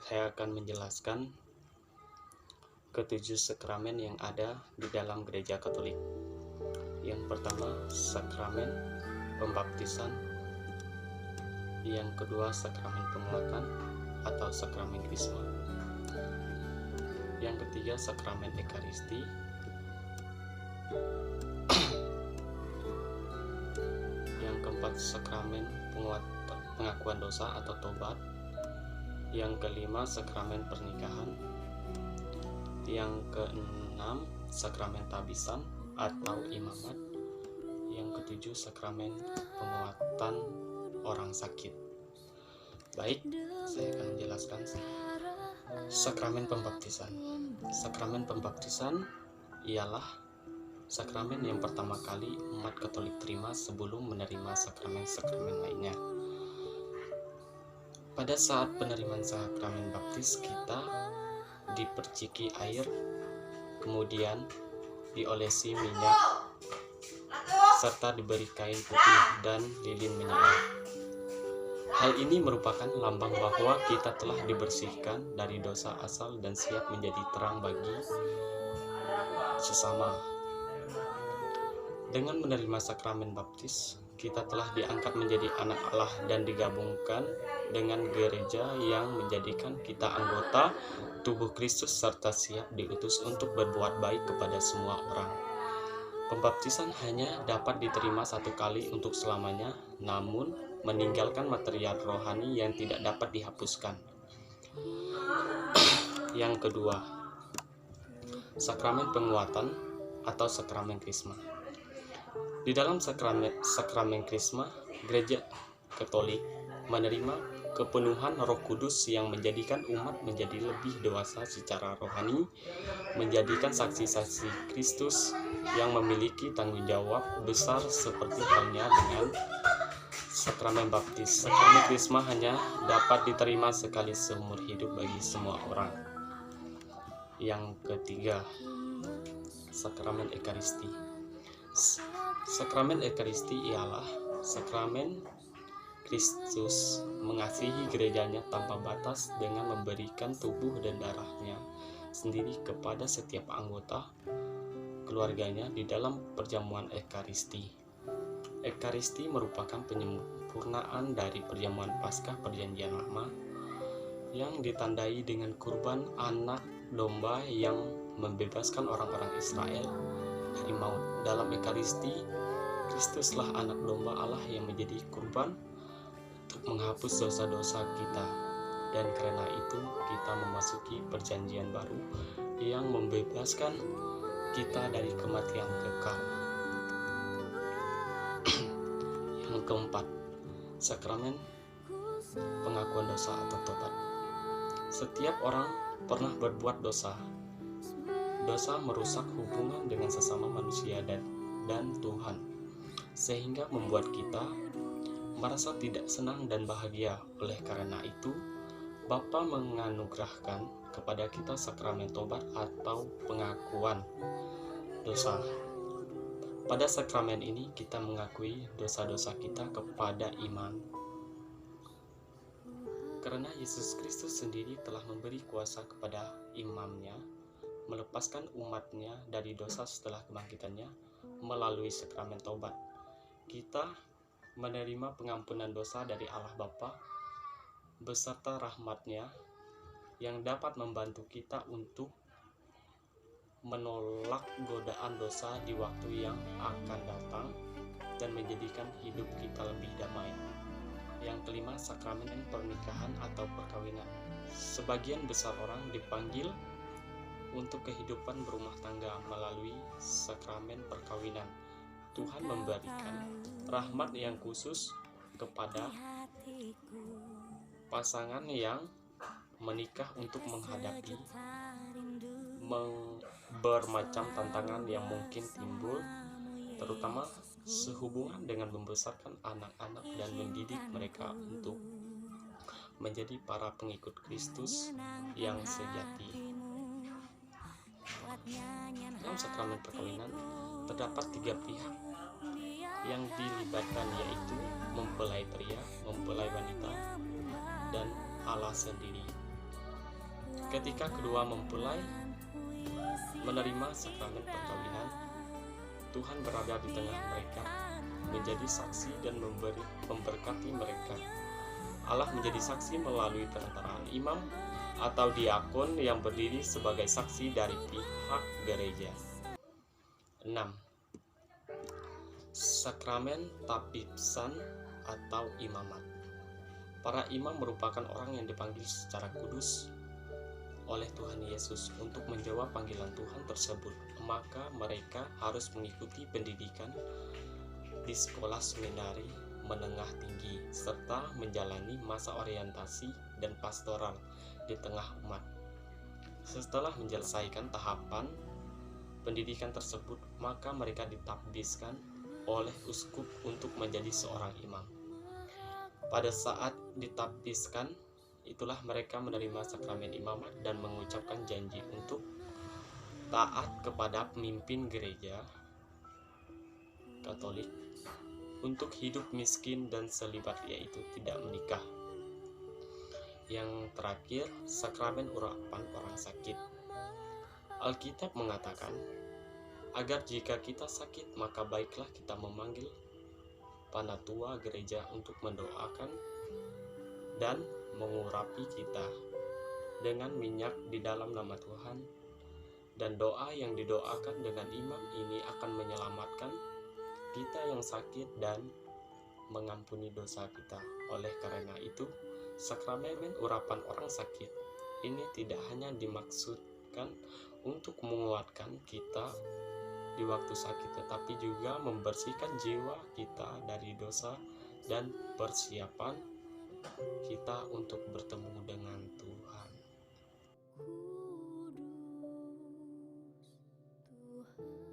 saya akan menjelaskan ketujuh sakramen yang ada di dalam gereja Katolik. Yang pertama, sakramen pembaptisan. Yang kedua, sakramen penguatan atau sakramen krisma. Yang ketiga, sakramen ekaristi. Yang keempat, sakramen pengakuan dosa atau tobat. Yang kelima, sakramen pernikahan. Yang keenam, sakramen tabisan atau imamat. Yang ketujuh, sakramen penguatan orang sakit. Baik, saya akan menjelaskan sakramen pembaptisan. Sakramen pembaptisan ialah sakramen yang pertama kali umat Katolik terima sebelum menerima sakramen-sakramen lainnya. Pada saat penerimaan sakramen baptis, kita diperciki air, kemudian diolesi minyak, serta diberi kain putih dan lilin menyala. Hal ini merupakan lambang bahwa kita telah dibersihkan dari dosa asal dan siap menjadi terang bagi sesama. Dengan menerima sakramen baptis, kita telah diangkat menjadi anak Allah dan digabungkan dengan gereja yang menjadikan kita anggota tubuh Kristus serta siap diutus untuk berbuat baik kepada semua orang. Pembaptisan hanya dapat diterima satu kali untuk selamanya, namun meninggalkan material rohani yang tidak dapat dihapuskan. Yang kedua, sakramen penguatan atau sakramen krisma. Di dalam sakramen krisma, gereja Katolik menerima kepenuhan Roh Kudus yang menjadikan umat menjadi lebih dewasa secara rohani, menjadikan saksi-saksi Kristus yang memiliki tanggung jawab besar seperti halnya dengan sakramen baptis. Sakramen krisma hanya dapat diterima sekali seumur hidup bagi semua orang. Yang ketiga, sakramen ekaristi. Sakramen ekaristi ialah sakramen Kristus mengasihi gerejanya tanpa batas dengan memberikan tubuh dan darahnya sendiri kepada setiap anggota keluarganya di dalam perjamuan ekaristi. Ekaristi merupakan penyempurnaan dari perjamuan Paskah Perjanjian Lama yang ditandai dengan kurban anak domba yang membebaskan orang-orang Israel dari maut. Dalam ekaristi, Kristuslah anak domba Allah yang menjadi kurban untuk menghapus dosa-dosa kita, dan karena itu kita memasuki perjanjian baru yang membebaskan kita dari kematian kekal. Yang keempat, sakramen pengakuan dosa atau tobat. Setiap orang pernah berbuat dosa. Dosa merusak hubungan dengan sesama manusia dan Tuhan, sehingga membuat kita merasa tidak senang dan bahagia. Oleh karena itu, Bapa menganugerahkan kepada kita sakramen tobat atau pengakuan dosa. Pada sakramen ini kita mengakui dosa-dosa kita kepada iman. Karena Yesus Kristus sendiri telah memberi kuasa kepada imamnya melepaskan umatnya dari dosa setelah kebangkitannya melalui sakramen tobat. Kita menerima pengampunan dosa dari Allah Bapa beserta rahmat-Nya yang dapat membantu kita untuk menolak godaan dosa di waktu yang akan datang dan menjadikan hidup kita lebih damai. Yang kelima, sakramen pernikahan atau perkawinan. Sebagian besar orang dipanggil untuk kehidupan berumah tangga melalui sakramen perkawinan. Tuhan memberikan rahmat yang khusus kepada pasangan yang menikah untuk menghadapi bermacam tantangan yang mungkin timbul, terutama sehubungan dengan membesarkan anak-anak dan mendidik mereka untuk menjadi para pengikut Kristus yang sejati. Dalam sakramen perkawinan terdapat 3 pihak yang dilibatkan, yaitu mempelai pria, mempelai wanita, dan Allah sendiri. Ketika kedua mempelai menerima sakramen perkawinan, Tuhan berada di tengah mereka, menjadi saksi dan memberkati mereka. Allah menjadi saksi melalui perantaraan imam atau diakon yang berdiri sebagai saksi dari pihak gereja. 6. Sakramen tapibsan atau imamat. Para imam merupakan orang yang dipanggil secara kudus oleh Tuhan Yesus untuk menjawab panggilan Tuhan tersebut. Maka mereka harus mengikuti pendidikan di sekolah seminari menengah tinggi serta menjalani masa orientasi dan pastoral di tengah umat. Setelah menyelesaikan tahapan pendidikan tersebut, maka mereka ditabiskan oleh uskup untuk menjadi seorang imam. Pada saat ditabiskan, itulah mereka menerima sakramen imamat dan mengucapkan janji untuk taat kepada pemimpin gereja Katolik, untuk hidup miskin dan selibat, yaitu tidak menikah. Yang terakhir, sakramen urapan orang sakit. Alkitab mengatakan, agar jika kita sakit, maka baiklah kita memanggil panatua gereja untuk mendoakan dan mengurapi kita dengan minyak di dalam nama Tuhan, dan doa yang didoakan dengan imam ini akan menyelamatkan kita yang sakit dan mengampuni dosa kita. Oleh karena itu, sakramen urapan orang sakit ini tidak hanya dimaksudkan untuk menguatkan kita di waktu sakit, tetapi juga membersihkan jiwa kita dari dosa dan persiapan kita untuk bertemu dengan Tuhan. Kudus Tuhan.